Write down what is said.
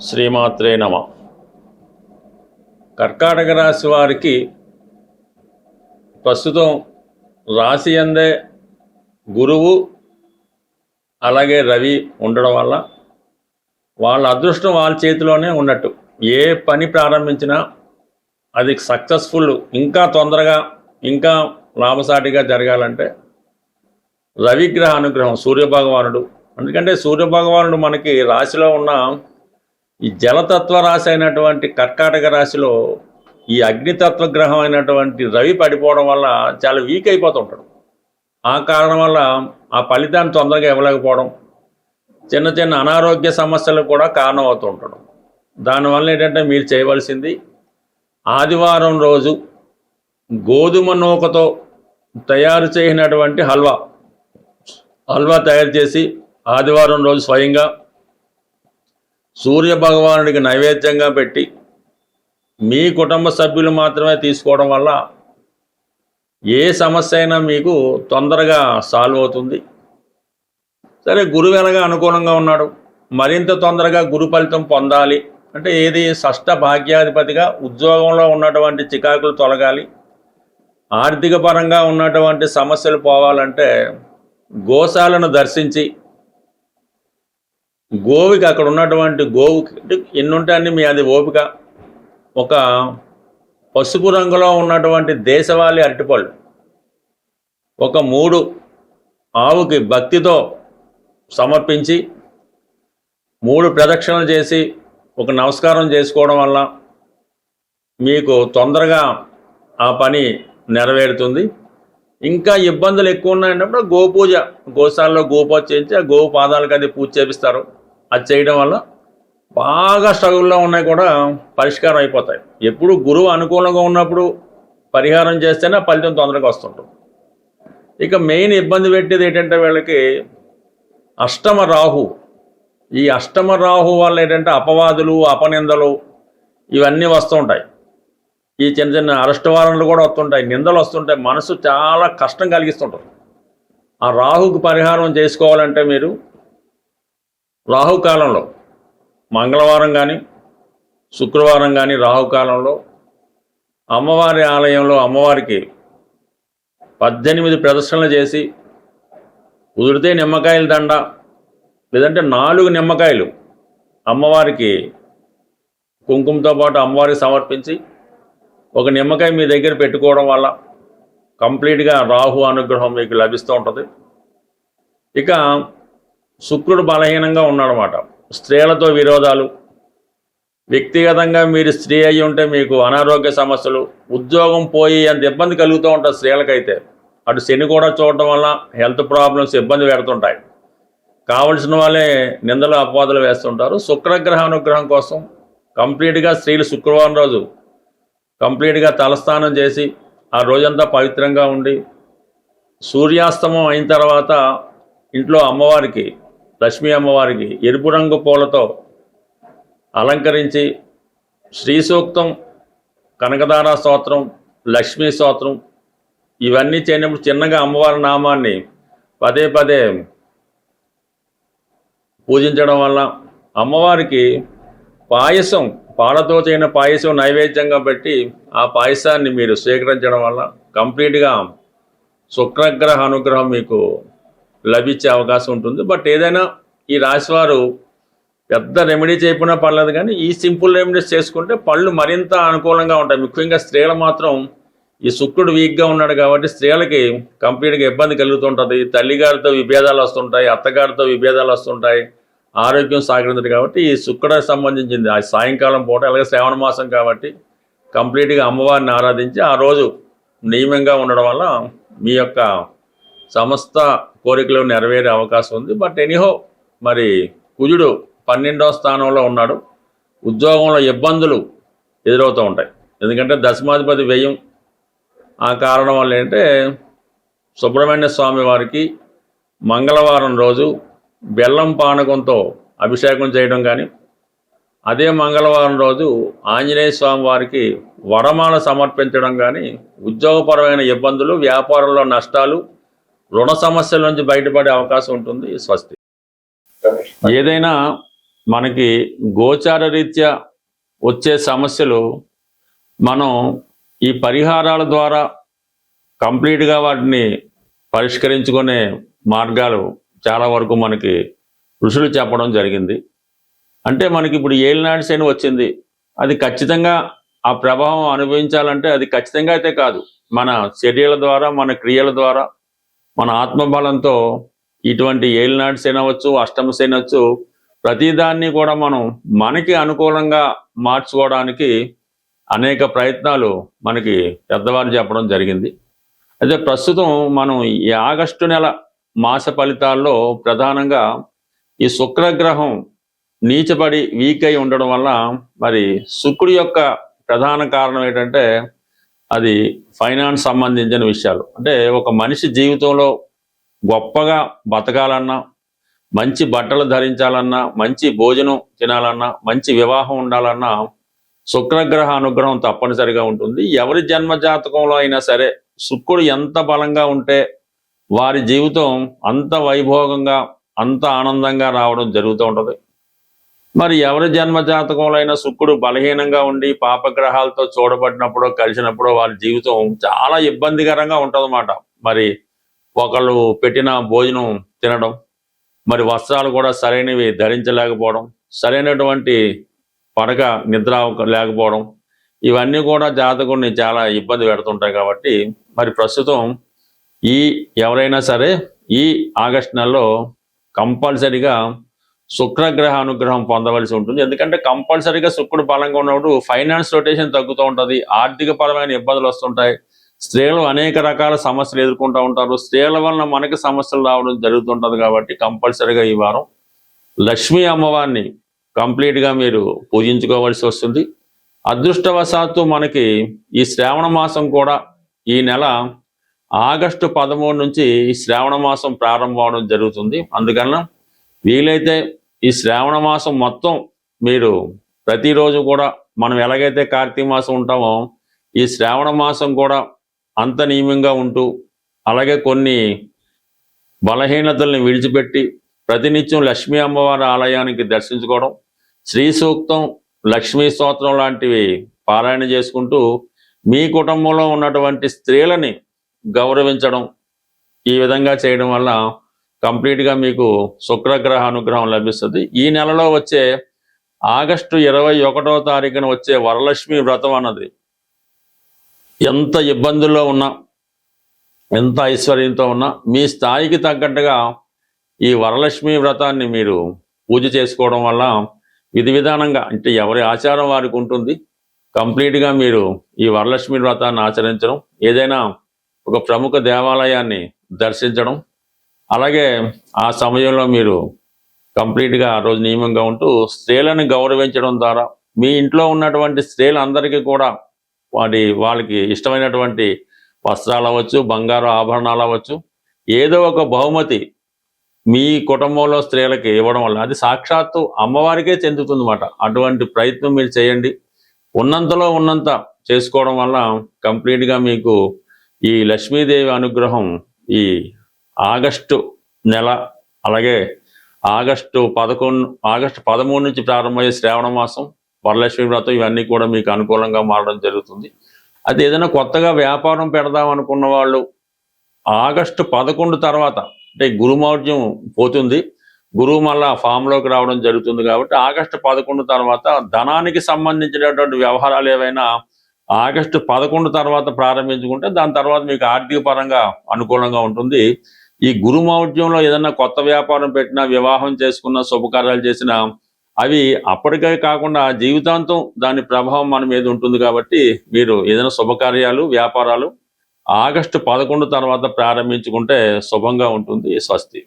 శ్రీమాత్రే నమ. కర్కాటక రాశి వారికి ప్రస్తుతం రాశి అందే గురువు అలాగే రవి ఉండడం వల్ల వాళ్ళ అదృష్టం వాళ్ళ చేతిలోనే ఉన్నట్టు. ఏ పని ప్రారంభించినా అది సక్సెస్ఫుల్, ఇంకా తొందరగా ఇంకా లాభసాటిగా జరగాలంటే రవిగ్రహ అనుగ్రహం, సూర్యభగవానుడు. ఎందుకంటే సూర్యభగవానుడు మనకి రాశిలో ఉన్న ఈ జలతత్వ రాశి అయినటువంటి కర్కాటక రాశిలో ఈ అగ్నితత్వ గ్రహం అయినటువంటి రవి పడిపోవడం వల్ల చాలా వీక్ అయిపోతుంటాడు. ఆ కారణం వల్ల ఆ ఫలితాన్ని తొందరగా ఇవ్వలేకపోవడం, చిన్న చిన్న అనారోగ్య సమస్యలకు కూడా కారణం అవుతూ ఉంటాడు. దానివల్ల ఏంటంటే మీరు చేయవలసింది ఆదివారం రోజు గోధుమ నూకతో తయారు చేయనటువంటి హల్వా తయారు చేసి ఆదివారం రోజు స్వయంగా సూర్య భగవానుడికి నైవేద్యంగా పెట్టి మీ కుటుంబ సభ్యులు మాత్రమే తీసుకోవడం వల్ల ఏ సమస్య అయినా మీకు తొందరగా సాల్వ్ అవుతుంది. సరే, గురువు ఎలాగా అనుకూలంగా ఉన్నాడు, మరింత తొందరగా గురు ఫలితం పొందాలి అంటే ఏది షష్ఠ భాగ్యాధిపతిగా ఉద్యోగంలో ఉన్నటువంటి చికాకులు తొలగాలి, ఆర్థిక పరంగా ఉన్నటువంటి సమస్యలు పోవాలంటే గోశాలను దర్శించి గోవుకి అక్కడ ఉన్నటువంటి గోవుకి ఎన్నుంటాయని మీ అది ఓపిక, ఒక పసుపు రంగులో ఉన్నటువంటి దేశవాళీ అరటిపళ్ళు ఒక 3 ఆవుకి భక్తితో సమర్పించి 3 ప్రదక్షిణలు చేసి ఒక నమస్కారం చేసుకోవడం వల్ల మీకు తొందరగా ఆ పని నెరవేరుతుంది. ఇంకా ఇబ్బందులు ఎక్కువ ఉన్నాయన్నప్పుడు గోపూజ, గోశాలలో గోపూజ చేయించి ఆ గోవు పాదాలకు అది పూజ చేపిస్తారు. అది చేయడం వల్ల బాగా స్ట్రగుల్లో ఉన్నాయి కూడా పరిష్కారం అయిపోతాయి. ఎప్పుడు గురువు అనుకూలంగా ఉన్నప్పుడు పరిహారం చేస్తేనే ఫలితం తొందరగా వస్తుంటుంది. ఇక మెయిన్ ఇబ్బంది పెట్టేది ఏంటంటే వీళ్ళకి అష్టమ రాహు. ఈ అష్టమ రాహు వల్ల ఏంటంటే అపవాదులు, అపనిందలు ఇవన్నీ వస్తూ ఉంటాయి. ఈ చిన్న చిన్న అరెస్టవారణలు కూడా వస్తుంటాయి, నిందలు వస్తుంటాయి, మనసు చాలా కష్టం కలిగిస్తుంటుంది. ఆ రాహుకు పరిహారం చేసుకోవాలంటే మీరు రాహుకాలంలో మంగళవారం కానీ శుక్రవారం కానీ రాహుకాలంలో అమ్మవారి ఆలయంలో అమ్మవారికి 18 ప్రదర్శనలు చేసి కుదిరితే నిమ్మకాయల దండ లేదంటే 4 నిమ్మకాయలు అమ్మవారికి కుంకుమతో పాటు అమ్మవారికి సమర్పించి ఒక నిమ్మకాయ మీ దగ్గర పెట్టుకోవడం వల్ల కంప్లీట్గా రాహు అనుగ్రహం మీకు లభిస్తూ ఉంటుంది. ఇక శుక్రుడు బలహీనంగా ఉన్నాడనమాట. స్త్రీలతో విరోధాలు, వ్యక్తిగతంగా మీరు స్త్రీ అయి ఉంటే మీకు అనారోగ్య సమస్యలు, ఉద్యోగం పోయి అంత ఇబ్బంది కలుగుతూ ఉంటుంది స్త్రీలకైతే. అటు శని కూడా చూడటం వల్ల హెల్త్ ప్రాబ్లమ్స్ ఇబ్బంది పెడుతుంటాయి. కావలసిన వాళ్ళే నిందలు అపవాదులు వేస్తుంటారు. శుక్రగ్రహ అనుగ్రహం కోసం కంప్లీట్గా స్త్రీలు శుక్రవారం రోజు కంప్లీట్గా తలస్నానం చేసి ఆ రోజంతా పవిత్రంగా ఉండి సూర్యాస్తమం అయిన తర్వాత ఇంట్లో అమ్మవారికి, లక్ష్మీ అమ్మవారికి ఎరుపు రంగు పూలతో అలంకరించి శ్రీ సూక్తం, కనకదార స్తోత్రం, లక్ష్మీ స్తోత్రం ఇవన్నీ చేయనప్పుడు చిన్నగా అమ్మవారి నామాన్ని పదే పదే పూజించడం వల్ల అమ్మవారికి పాయసం, పాలతో చేయన పాయసం నైవేద్యంగా పెట్టి ఆ పాయసాన్ని మీరు స్వీకరించడం వల్ల కంప్లీట్గా శుక్రగ్రహ అనుగ్రహం మీకు లభించే అవకాశం ఉంటుంది. బట్ ఏదైనా ఈ రాశివారు పెద్ద రెమెడీ చేయకుండా పర్లేదు, కానీ ఈ సింపుల్ రెమెడీస్ చేసుకుంటే పళ్ళు మరింత అనుకూలంగా ఉంటాయి. ముఖ్యంగా స్త్రీలు మాత్రం ఈ శుక్రుడు వీక్గా ఉన్నాడు కాబట్టి స్త్రీలకి కంప్లీట్గా ఇబ్బంది కలుగుతుంటుంది. తల్లిగారితో విభేదాలు వస్తుంటాయి, అత్తగారితో విభేదాలు వస్తుంటాయి, ఆరోగ్యం సహకరించదు. కాబట్టి ఈ శుక్రుడికి సంబంధించింది ఆ సాయంకాలం పూట, అలాగే శ్రావణ మాసం కాబట్టి కంప్లీట్గా అమ్మవారిని ఆరాధించి ఆ రోజు నియమంగా ఉండడం వల్ల మీ యొక్క సమస్త కోరికలు నెరవేరే అవకాశం ఉంది. బట్ ఎనీహో, మరి కుజుడు 12వ స్థానంలో ఉన్నాడు. ఉద్యోగంలో ఇబ్బందులు ఎదురవుతూ ఉంటాయి, ఎందుకంటే దశమాధిపతి వ్యయం. ఆ కారణం వల్ల ఏంటంటే సుబ్రహ్మణ్య స్వామి వారికి మంగళవారం రోజు బెల్లం పానకంతో అభిషేకం చేయడం కానీ, అదే మంగళవారం రోజు ఆంజనేయ స్వామి వారికి వరమాల సమర్పించడం కానీ ఉద్యోగపరమైన ఇబ్బందులు, వ్యాపారంలో నష్టాలు, రుణ సమస్యల నుంచి బయటపడే అవకాశం ఉంటుంది. స్వస్తి. ఏదైనా మనకి గోచార రీత్యా వచ్చే సమస్యలు మనం ఈ పరిహారాల ద్వారా కంప్లీట్గా వాటిని పరిష్కరించుకునే మార్గాలు చాలా వరకు మనకి ఋషులు చెప్పడం జరిగింది. అంటే మనకి ఇప్పుడు ఏలినాటి శని వచ్చింది, అది ఖచ్చితంగా ఆ ప్రభావం అనుభవించాలంటే అది ఖచ్చితంగా అయితే కాదు, మన చర్యల ద్వారా, మన క్రియల ద్వారా, మన ఆత్మబలంతో ఇటువంటి ఏలినాటి శని అవ్వచ్చు, అష్టమ శని అవచ్చు, ప్రతిదాన్ని కూడా మనం మనకి అనుకూలంగా మార్చుకోవడానికి అనేక ప్రయత్నాలు మనకి పెద్దవారు చెప్పడం జరిగింది. అయితే ప్రస్తుతం మనం ఈ ఆగస్టు నెల మాస ఫలితాల్లో ప్రధానంగా ఈ శుక్రగ్రహం నీచపడి వీక్ అయి ఉండడం వల్ల మరి శుక్రుడి యొక్క ప్రధాన కారణం ఏంటంటే అది ఫైనాన్స్ సంబంధించిన విషయాలు. అంటే ఒక మనిషి జీవితంలో గొప్పగా బతకాలన్నా, మంచి బట్టలు ధరించాలన్నా, మంచి భోజనం తినాలన్నా, మంచి వివాహం ఉండాలన్నా శుక్రగ్రహ అనుగ్రహం తప్పనిసరిగా ఉంటుంది. ఎవరి జన్మ జాతకంలో అయినా సరే శుక్రుడు ఎంత బలంగా ఉంటే వారి జీవితం అంత వైభోగంగా, అంత ఆనందంగా రావడం జరుగుతూ ఉంటుంది. మరి ఎవరి జన్మ జాతకంలో అయినా శుక్రుడు బలహీనంగా ఉండి పాపగ్రహాలతో చూడబడినప్పుడు, కలిసినప్పుడు వారి జీవితం చాలా ఇబ్బందికరంగా ఉంటుందన్నమాట. మరి ఒకళ్ళు పెట్టిన భోజనం తినడం, మరి వస్త్రాలు కూడా సరైనవి ధరించలేకపోవడం, సరైనటువంటి పడక నిద్ర లేకపోవడం, ఇవన్నీ కూడా జాతకుడిని చాలా ఇబ్బంది పెడుతుంటాయి. కాబట్టి మరి ప్రస్తుతం ఎవరైనా సరే ఈ ఆగస్టు నెలలో కంపల్సరిగా శుక్రగ్రహ అనుగ్రహం పొందవలసి ఉంటుంది. ఎందుకంటే కంపల్సరిగా శుక్రుడు బలంగా ఉన్నప్పుడు ఫైనాన్స్ రొటేషన్ తగ్గుతూ ఉంటుంది, ఆర్థిక పరమైన ఇబ్బందులు వస్తుంటాయి, స్త్రీలు అనేక రకాల సమస్యలు ఎదుర్కొంటూ ఉంటారు, స్త్రీల వలన మనకి సమస్యలు రావడం జరుగుతుంటుంది. కాబట్టి కంపల్సరిగా ఈ వారం లక్ష్మీ అమ్మవారిని కంప్లీట్గా మీరు పూజించుకోవాల్సి వస్తుంది. అదృష్టవశాత్తు మనకి ఈ శ్రావణ మాసం కూడా ఈ నెల ఆగస్టు 13 నుంచి ఈ శ్రావణ మాసం ప్రారంభం అవడం జరుగుతుంది. అందుకన్నా వీలైతే ఈ శ్రావణ మాసం మొత్తం మీరు ప్రతిరోజు కూడా, మనం ఎలాగైతే కార్తీక మాసం ఉంటామో ఈ శ్రావణ మాసం కూడా అంత నియమంగా ఉంటూ, అలాగే కొన్ని బలహీనతల్ని విడిచిపెట్టి ప్రతినిత్యం లక్ష్మీ అమ్మవారి ఆలయానికి దర్శించుకోవడం, శ్రీ సూక్తం, లక్ష్మీ స్తోత్రం లాంటివి పారాయణ చేసుకుంటూ మీ కుటుంబంలో ఉన్నటువంటి స్త్రీలని గౌరవించడం, ఈ విధంగా చేయడం వల్ల కంప్లీట్గా మీకు శుక్రగ్రహ అనుగ్రహం లభిస్తుంది. ఈ నెలలో వచ్చే ఆగస్టు 21వ తారీఖున వచ్చే వరలక్ష్మి వ్రతం అన్నది ఎంత ఇబ్బందుల్లో ఉన్నా, ఎంత ఐశ్వర్యంతో ఉన్నా మీ స్థాయికి తగ్గట్టుగా ఈ వరలక్ష్మి వ్రతాన్ని మీరు పూజ చేసుకోవడం వల్ల విధి విధానంగా, అంటే ఎవరి ఆచారం వారికి ఉంటుంది, కంప్లీట్గా మీరు ఈ వరలక్ష్మి వ్రతాన్ని ఆచరించడం, ఏదైనా ఒక ప్రముఖ దేవాలయాన్ని దర్శించడం, అలాగే ఆ సమయంలో మీరు కంప్లీట్గా ఆ రోజు నియమంగా ఉంటూ స్త్రీలను గౌరవించడం ద్వారా మీ ఇంట్లో ఉన్నటువంటి స్త్రీలందరికీ కూడా వాళ్ళకి ఇష్టమైనటువంటి వస్త్రాలు అవ్వచ్చు, బంగారు ఆభరణాలు అవ్వచ్చు, ఏదో ఒక బహుమతి మీ కుటుంబంలో స్త్రీలకి ఇవ్వడం వల్ల అది సాక్షాత్తు అమ్మవారికే చెందుతుందన్నమాట. అటువంటి ప్రయత్నం మీరు చేయండి. ఉన్నంతలో ఉన్నంత చేసుకోవడం వల్ల కంప్లీట్గా మీకు ఈ లక్ష్మీదేవి అనుగ్రహం ఈ ఆగస్టు నెల, అలాగే ఆగస్టు 13 నుంచి ప్రారంభమయ్యే శ్రావణ మాసం, వరలక్ష్మి వ్రతం, ఇవన్నీ కూడా మీకు అనుకూలంగా మారడం జరుగుతుంది. అది ఏదైనా కొత్తగా వ్యాపారం పెడదాం అనుకున్న వాళ్ళు ఆగస్టు 11 తర్వాత, అంటే గురుమౌఢ్యం పోతుంది, గురువు మళ్ళా ఫామ్లోకి రావడం జరుగుతుంది. కాబట్టి ఆగస్టు 11 తర్వాత ధనానికి సంబంధించినటువంటి వ్యవహారాలు ఏవైనా ఆగస్టు 11 తర్వాత ప్రారంభించుకుంటే దాని తర్వాత మీకు ఆర్థిక పరంగా అనుకూలంగా ఉంటుంది. ఈ గురుమౌఢ్యంలో ఏదైనా కొత్త వ్యాపారం పెట్టినా, వివాహం చేసుకున్న, శుభకార్యాలు చేసినా అవి అప్పటికే కాకుండా జీవితాంతం దాని ప్రభావం మన మీద ఉంటుంది. కాబట్టి మీరు ఏదైనా శుభకార్యాలు, వ్యాపారాలు ఆగస్టు 11 తర్వాత ప్రారంభించుకుంటే శుభంగా ఉంటుంది. స్వస్తి.